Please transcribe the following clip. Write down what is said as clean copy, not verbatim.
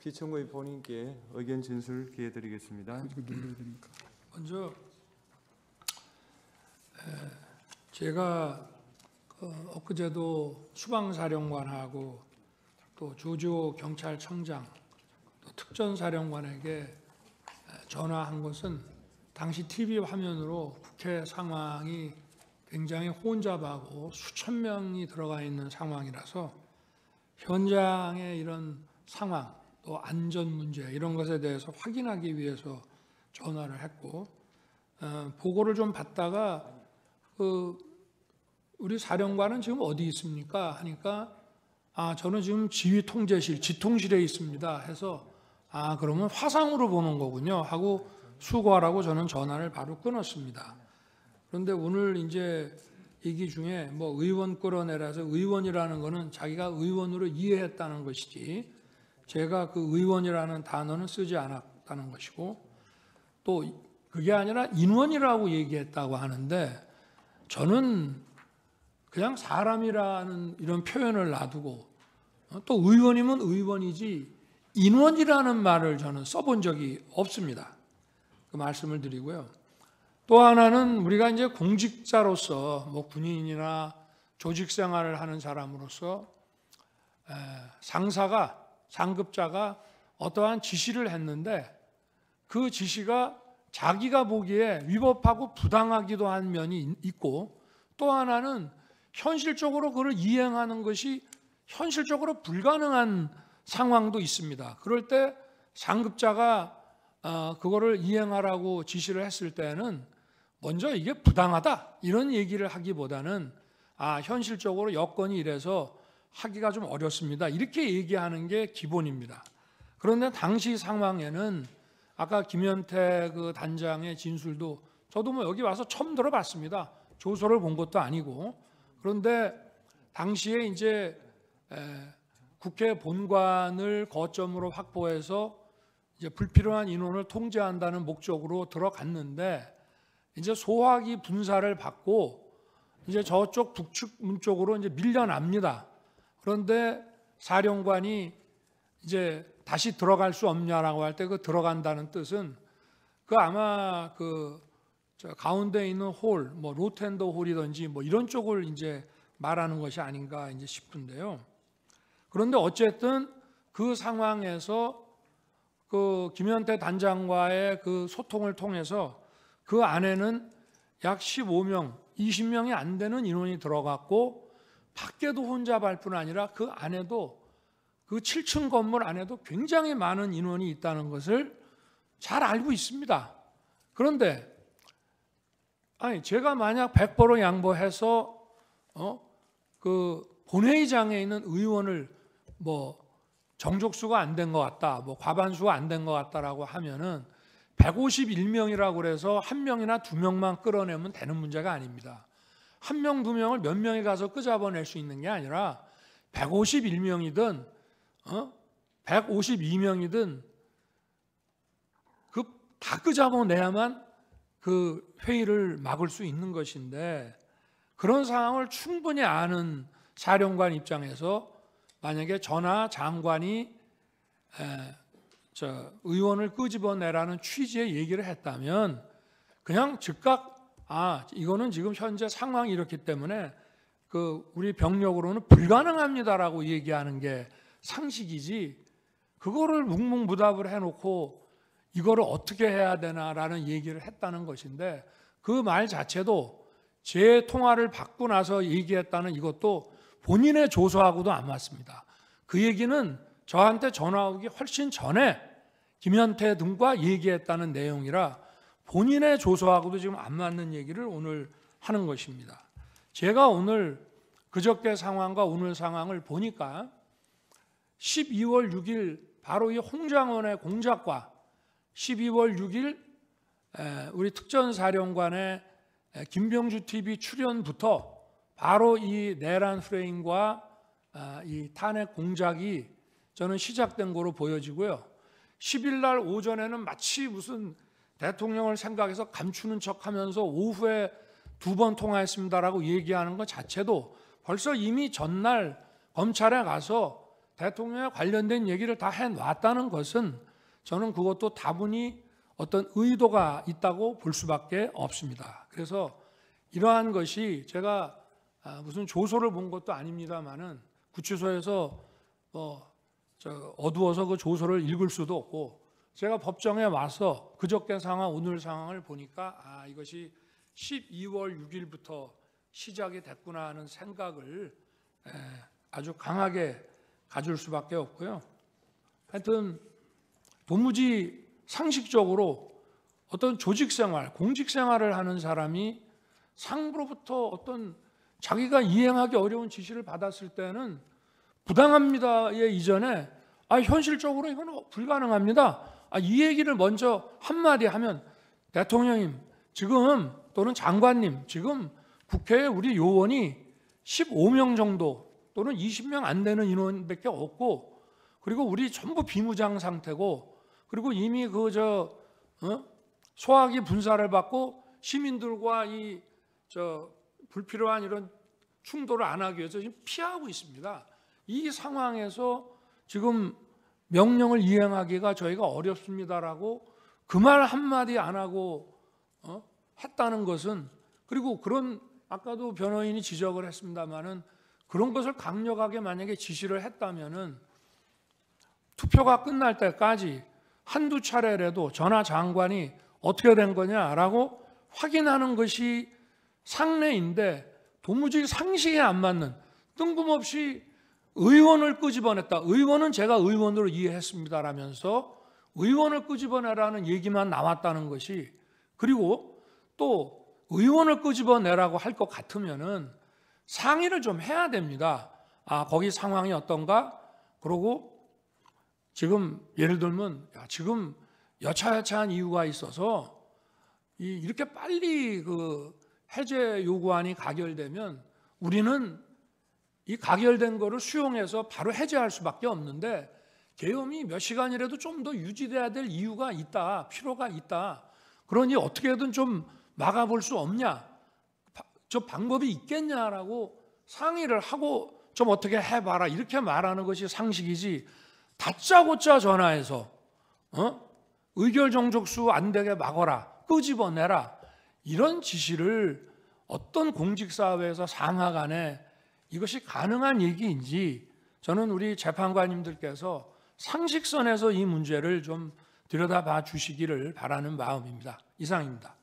기총의 본인께 의견 진술 기회 드리겠습니다. 먼저 제가 엊그제도 수방사령관하고 또 조지호 경찰청장 또 특전사령관에게 전화한 것은 당시 TV 화면으로 국회 상황이 굉장히 혼잡하고 수천 명이 들어가 있는 상황이라서 현장의 이런 상황 또 안전 문제 이런 것에 대해서 확인하기 위해서 전화를 했고 보고를 좀 받다가 우리 사령관은 지금 어디 있습니까? 하니까 저는 지금 지휘통제실 지통실에 있습니다 해서 그러면 화상으로 보는 거군요 하고 수고하라고 저는 전화를 바로 끊었습니다. 그런데 오늘 이제 얘기 중에 뭐 의원 끌어내라서 의원이라는 거는 자기가 의원으로 이해했다는 것이지 제가 그 의원이라는 단어는 쓰지 않았다는 것이고 또 그게 아니라 인원이라고 얘기했다고 하는데 저는 그냥 사람이라는 이런 표현을 놔두고 또 의원이면 의원이지 인원이라는 말을 저는 써본 적이 없습니다. 그 말씀을 드리고요. 또 하나는 우리가 이제 공직자로서 뭐 군인이나 조직 생활을 하는 사람으로서 상급자가 어떠한 지시를 했는데 그 지시가 자기가 보기에 위법하고 부당하기도 한 면이 있고 또 하나는 현실적으로 그걸 이행하는 것이 현실적으로 불가능한 상황도 있습니다. 그럴 때 상급자가 그거를 이행하라고 지시를 했을 때는 먼저 이게 부당하다 이런 얘기를 하기보다는 현실적으로 여건이 이래서 하기가 좀 어렵습니다. 이렇게 얘기하는 게 기본입니다. 그런데 당시 상황에는 아까 김현태 그 단장의 진술도 저도 뭐 여기 와서 처음 들어봤습니다. 조서를 본 것도 아니고. 그런데 당시에 이제 국회 본관을 거점으로 확보해서 이제 불필요한 인원을 통제한다는 목적으로 들어갔는데 이제 소화기 분사를 받고 이제 저쪽 북측문 쪽으로 이제 밀려납니다. 그런데 사령관이 이제 다시 들어갈 수 없냐라고 할 때 그 들어간다는 뜻은 그 아마 저 가운데 있는 홀, 뭐 로텐더 홀이든지 뭐 이런 쪽을 이제 말하는 것이 아닌가 이제 싶은데요. 그런데 어쨌든 그 상황에서 그 김현태 단장과의 그 소통을 통해서 그 안에는 약 15명, 20명이 안 되는 인원이 들어갔고 밖에도 혼잡할 뿐 아니라 그 안에도 그 7층 건물 안에도 굉장히 많은 인원이 있다는 것을 잘 알고 있습니다. 그런데 제가 만약 100% 양보해서 그 본회의장에 있는 의원을 뭐 정족수가 안 된 것 같다, 뭐 과반수가 안 된 것 같다라고 하면은 151명이라고 그래서 한 명이나 두 명만 끌어내면 되는 문제가 아닙니다. 한 명, 두 명을 몇 명이 가서 끄잡아낼 수 있는 게 아니라 151명이든 152명이든 다 끄잡아내야만 그 회의를 막을 수 있는 것인데 그런 상황을 충분히 아는 사령관 입장에서 만약에 전하 장관이 의원을 끄집어내라는 취지의 얘기를 했다면 그냥 즉각 이거는 지금 현재 상황이 이렇기 때문에 우리 병력으로는 불가능합니다라고 얘기하는 게 상식이지 그거를 묵묵부답을 해놓고 이거를 어떻게 해야 되나라는 얘기를 했다는 것인데 그 말 자체도 제 통화를 받고 나서 얘기했다는 이것도 본인의 조서하고도 안 맞습니다. 그 얘기는 저한테 전화 오기 훨씬 전에 김현태 등과 얘기했다는 내용이라 본인의 조서하고도 지금 안 맞는 얘기를 오늘 하는 것입니다. 제가 오늘 그저께 상황과 오늘 상황을 보니까 12월 6일 바로 이 홍장원의 공작과 12월 6일 우리 특전사령관의 김병주 TV 출연부터 바로 이 내란 프레임과 이 탄핵 공작이 저는 시작된 거로 보여지고요. 10일 날 오전에는 마치 무슨 대통령을 생각해서 감추는 척하면서 오후에 2번 통화했습니다라고 얘기하는 것 자체도 벌써 이미 전날 검찰에 가서 대통령에 관련된 얘기를 다 해놨다는 것은 저는 그것도 다분히 어떤 의도가 있다고 볼 수밖에 없습니다. 그래서 이러한 것이 제가 무슨 조서를 본 것도 아닙니다만은 구치소에서 어두워서 그 조서를 읽을 수도 없고 제가 법정에 와서 그저께 상황 오늘 상황을 보니까 이것이 12월 6일부터 시작이 됐구나 하는 생각을 아주 강하게 가질 수밖에 없고요. 하여튼 도무지 상식적으로 어떤 조직생활, 공직생활을 하는 사람이 상부로부터 어떤 자기가 이행하기 어려운 지시를 받았을 때는 부당합니다의 이전에 현실적으로 이건 불가능합니다. 이 얘기를 먼저 한마디 하면 대통령님 지금 또는 장관님 지금 국회에 우리 요원이 15명 정도 또는 20명 안 되는 인원밖에 없고 그리고 우리 전부 비무장 상태고 그리고 이미 소화기 분사를 받고 시민들과 불필요한 이런 충돌을 안 하기 위해서 지금 피하고 있습니다. 이 상황에서 지금 명령을 이행하기가 저희가 어렵습니다라고 그 말 한마디 안 하고 했다는 것은 그리고 그런 아까도 변호인이 지적을 했습니다마는 그런 것을 강력하게 만약에 지시를 했다면은 투표가 끝날 때까지 한두 차례라도 전하 장관이 어떻게 된 거냐라고 확인하는 것이 상례인데 도무지 상식에 안 맞는 뜬금없이 의원을 끄집어냈다. 의원은 제가 의원으로 이해했습니다라면서 의원을 끄집어내라는 얘기만 나왔다는 것이 그리고 또 의원을 끄집어내라고 할 것 같으면은 상의를 좀 해야 됩니다. 거기 상황이 어떤가? 그러고 지금 예를 들면 지금 여차여차한 이유가 있어서 이렇게 빨리 그 해제 요구안이 가결되면 우리는 이 가결된 거를 수용해서 바로 해제할 수밖에 없는데 계엄이 몇 시간이라도 좀 더 유지돼야 될 이유가 있다, 필요가 있다. 그러니 어떻게든 좀 막아볼 수 없냐? 저 방법이 있겠냐라고 상의를 하고 좀 어떻게 해봐라 이렇게 말하는 것이 상식이지. 다짜고짜 전화해서 의결 정족수 안 되게 막아라, 끄집어내라 이런 지시를 어떤 공직사회에서 상하간에 이것이 가능한 얘기인지 저는 우리 재판관님들께서 상식선에서 이 문제를 좀 들여다봐 주시기를 바라는 마음입니다. 이상입니다.